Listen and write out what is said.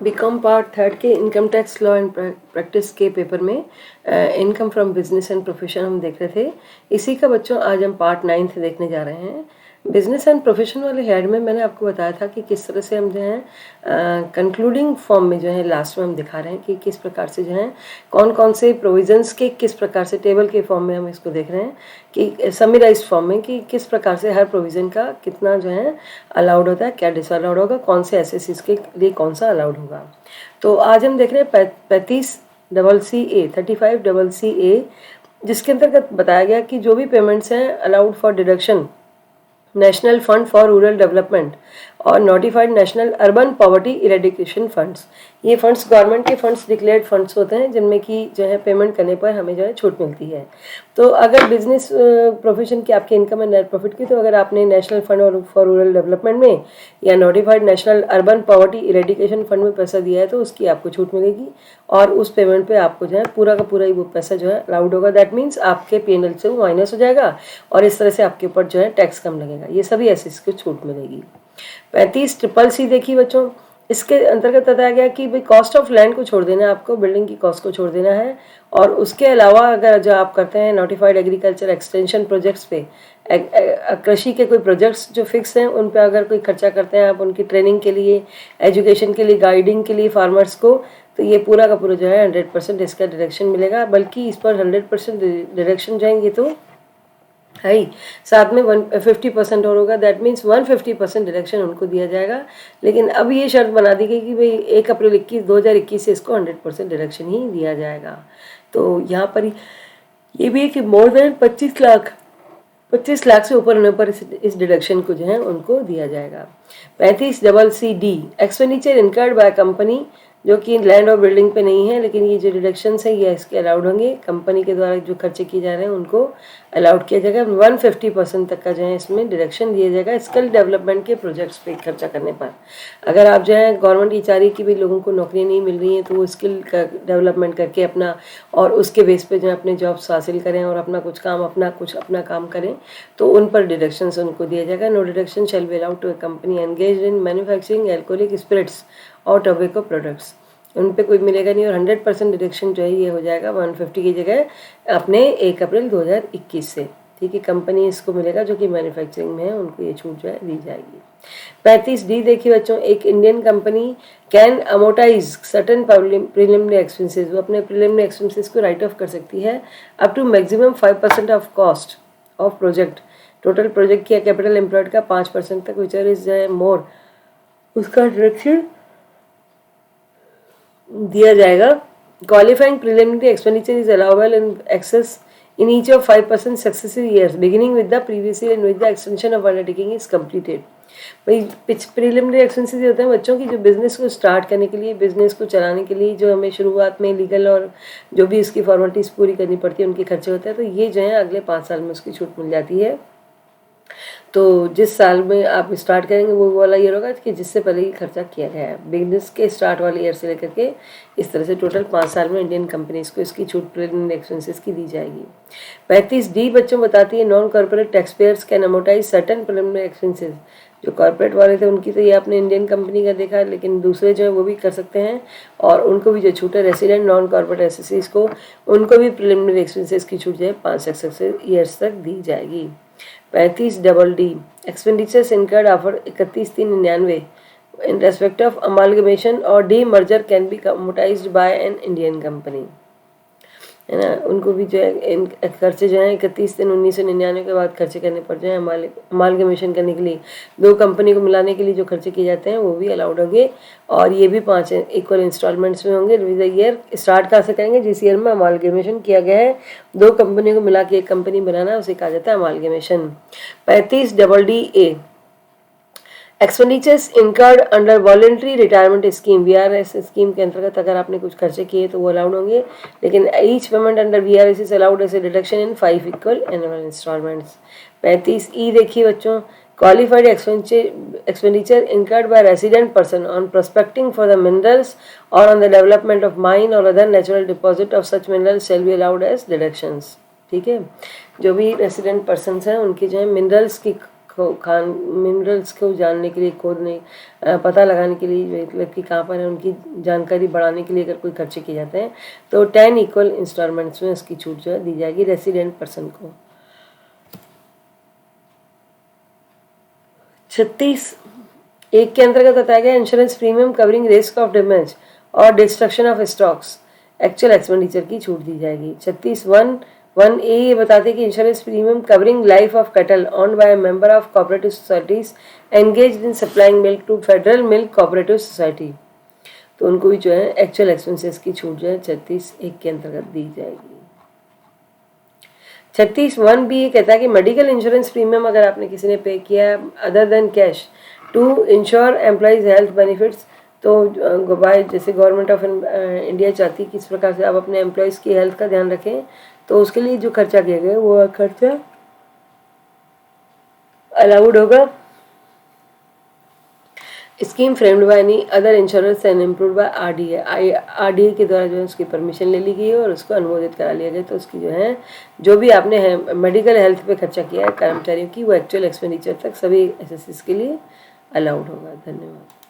BCom part third के income tax law and practice के paper में income from business and profession हम देख रहे थे। इसी का बच्चों आज हम पार्ट 9 देखने जा रहे हैं। बिजनेस एंड प्रोफेशन वाले हेड में मैंने आपको बताया था कि किस तरह से हम जो है कंक्लूडिंग फॉर्म में जो है लास्ट में हम दिखा रहे हैं कि किस प्रकार से जो है कौन कौन से प्रोविजंस के किस प्रकार से टेबल के फॉर्म में हम इसको देख रहे हैं कि समराइज्ड फॉर्म में कि किस प्रकार से हर प्रोविज़न का कितना जो है अलाउड होता है, क्या डिसअलाउड होगा, कौन से एसएससीज के लिए कौन सा अलाउड होगा। तो आज हम देख रहे हैं 35CA जिसके अंतर्गत बताया गया कि जो भी पेमेंट्स हैं allowed for deduction national fund for rural development और notified national urban poverty eradication funds, ये फंड्स गवर्नमेंट के फंड्स डिक्लेयर्ड फंड्स होते हैं जिनमें कि जो है पेमेंट करने पर हमें जो है छूट मिलती है। तो अगर बिजनेस प्रोफेशन की आपकी इनकम है नेट प्रॉफिट की, तो अगर आपने national fund for rural development में या notified national urban poverty eradication fund में पैसा दिया है तो उसकी आपको छूट मिलेगी और उस पेमेंट पे आपको जो है पूरा का पूरा ही वो पैसा जो है अलाउड होगा। दैट मीन्स आपके पीएनएल से वो माइनस हो जाएगा और इस तरह से आपके ऊपर जो है टैक्स कम लगेगा। ये सभी एसएस को छूट मिलेगी। 35CCC देखिए बच्चों, इसके अंतर्गत बताया गया कि भाई कॉस्ट ऑफ लैंड को छोड़ देना है, आपको बिल्डिंग की कॉस्ट को छोड़ देना है और उसके अलावा अगर जो आप करते हैं नोटिफाइड एग्रीकल्चर एक्सटेंशन प्रोजेक्ट्स पे, कृषि के कोई प्रोजेक्ट्स जो फिक्स हैं उन पे अगर कोई खर्चा करते हैं आप उनकी ट्रेनिंग के लिए, एजुकेशन के लिए, गाइडिंग के लिए फार्मर्स को, तो ये पूरा का पूरा जो है 100% इसका डिडक्शन मिलेगा। बल्कि इस पर 100% डिडक्शन जाएंगे तो है ही, साथ में 150% और होगा। दैट मीन्स 150% डिडक्शन उनको दिया जाएगा। लेकिन अब ये शर्त बना दी गई कि भाई 1 अप्रैल 2021 से इसको 100% डिडक्शन ही दिया जाएगा। तो यहाँ पर ये भी है कि मोर देन 25 लाख से ऊपर होने पर इस डिडक्शन को जो है उनको दिया जाएगा। 35CCD expenditure incurred by company, जो कि लैंड और बिल्डिंग पे नहीं है, लेकिन ये जो डिडक्शंस है ये इसके अलाउड होंगे। कंपनी के द्वारा जो खर्चे किए जा रहे हैं उनको अलाउड किया जाएगा। 150% तक का जो है इसमें डिडक्शन दिया जाएगा स्किल डेवलपमेंट के प्रोजेक्ट्स पे खर्चा करने पर। अगर आप जो है गवर्नमेंट की चाह रही कि भी लोगों को नौकरी नहीं मिल रही है तो वो स्किल का डेवलपमेंट करके अपना और उसके बेस पे जो है अपने जॉब्स हासिल करें और अपना अपना काम करें, तो उन पर डिडक्शंस उनको दिया जाएगा। No deduction shall be allowed to a company engaged in manufacturing alcoholic spirits और टोबैको प्रोडक्ट्स, उन पे कोई मिलेगा नहीं। और 100% डिडक्शन जो है ये हो जाएगा 150 की जगह अपने 1 अप्रैल 2021 से। ठीक है, कंपनी इसको मिलेगा जो कि मैन्युफैक्चरिंग में है, उनको ये छूट जो है दी जाएगी। 35D देखिए बच्चों, एक Indian company can amortise certain preliminary expenses, वो अपने प्रिलिमिनरी एक्सपेंसेस को राइट ऑफ कर सकती है up to maximum 5% of cost of project, total project की कैपिटल एम्प्लॉयड का 5% तक, विच इज मोर, उसका डिडक्शन दिया जाएगा। Qualifying preliminary expenditure is allowable in excess in each of 5% successive years beginning with the previous year in which the extension of undertaking is completed। भाई preliminary expenses होते हैं बच्चों की जो business को स्टार्ट करने के लिए, बिजनेस को चलाने के लिए जो हमें शुरुआत में लीगल और जो भी इसकी फॉर्मेलिटीज पूरी करनी पड़ती है उनके खर्चे होते हैं, तो ये जो है अगले 5 साल में उसकी छूट मिल जाती है। तो जिस साल में आप स्टार्ट करेंगे वो वाला ईयर होगा कि जिससे पहले ही खर्चा किया गया है। बिजनेस के स्टार्ट वाले ईयर से लेकर के इस तरह से टोटल 5 साल में इंडियन कंपनीज को इसकी छूट प्रिलिमिनरी एक्सपेंसेस की दी जाएगी। 35D बच्चों बताती है non corporate taxpayers can amortise certain preliminary expenses. जो कॉर्पोरेट वाले थे उनकी तो ये आपने इंडियन कंपनी का देखा, लेकिन दूसरे जो है वो भी कर सकते हैं और उनको भी जो छूट है रेसिडेंट नॉन कॉर्पोरेट एसएससीज को, उनको भी प्रिलिमिनरी एक्सपेंसेस की छूट जो है 5 सक्सेसिव ईयर्स तक दी जाएगी। 35DD expenditures incurred after 31/3/99 in respect of amalgamation or demerger can be amortized by an Indian company, है ना। उनको भी जो है खर्चे जो है 31/3/1999 के बाद खर्चे करने पड़ जाए अमालगमेशन करने के लिए, 2 कंपनी को मिलाने के लिए जो खर्चे किए जाते हैं वो भी अलाउड होंगे और ये भी 5 इक्वल इंस्टॉलमेंट्स में होंगे। ईयर स्टार्ट कहाँ से करेंगे, जिस ईयर में अमालगमेशन किया गया है, 2 कंपनी को मिला के एक कंपनी बनाना उसे कहा जाता है amalgamation. 35DA expenditures incurred under voluntary retirement scheme, VRS scheme के अंतर्गत अगर आपने कुछ खर्चे किए तो वो अलाउड होंगे, लेकिन each payment under VRS is allowed as a deduction in 5 equal annual instalments. 35E देखिए बच्चों, qualified expenditure incurred by resident person on prospecting for the minerals और on the development of mine और other natural deposit of such minerals shall be allowed as deductions. ठीक है, जो भी resident person हैं उनकी जो है मिनरल्स की खान मिनरल्स को जानने के लिए, खोदने पता लगाने के लिए, मतलब कि कहाँ पर है, उनकी जानकारी बढ़ाने के लिए अगर कोई खर्चे किए जाते हैं तो 10 इक्वल इंस्टॉलमेंट्स में उसकी छूट जो है दी जाएगी रेसिडेंट पर्सन को। 36 एक के अंतर्गत बताया गया insurance premium covering risk of damage और destruction of stocks actual expenditure की छूट दी जाएगी। 36(1)(1) ए ये बताते हैं कि insurance premium covering life of cattle owned by member of cooperative societies engaged in supplying milk to federal milk cooperative society, तो उनको भी जो है एक्चुअल एक्सपेंसेस की छूट जो है 36(1) के अंतर्गत दी जाएगी। 36(1) भी ये कहता है कि मेडिकल इंश्योरेंस प्रीमियम अगर आपने किसी ने पे किया other than cash to insure employees health benefits, तो बाय जैसे गवर्नमेंट ऑफ इंडिया चाहती है कि इस प्रकार से आप अपने एम्प्लॉयज़ की हेल्थ का ध्यान रखें, तो उसके लिए जो खर्चा किया गया वो खर्चा अलाउड होगा। Scheme framed by any other insurance and improve bye RDA, RDA के द्वारा जो है उसकी परमिशन ले ली गई है और उसको अनुमोदित करा लिया गया, तो उसकी जो है जो भी आपने मेडिकल हेल्थ पे खर्चा किया है कर्मचारियों की, वो एक्चुअल एक्सपेंडिचर तक सभी एसएससीज के लिए अलाउड होगा। धन्यवाद।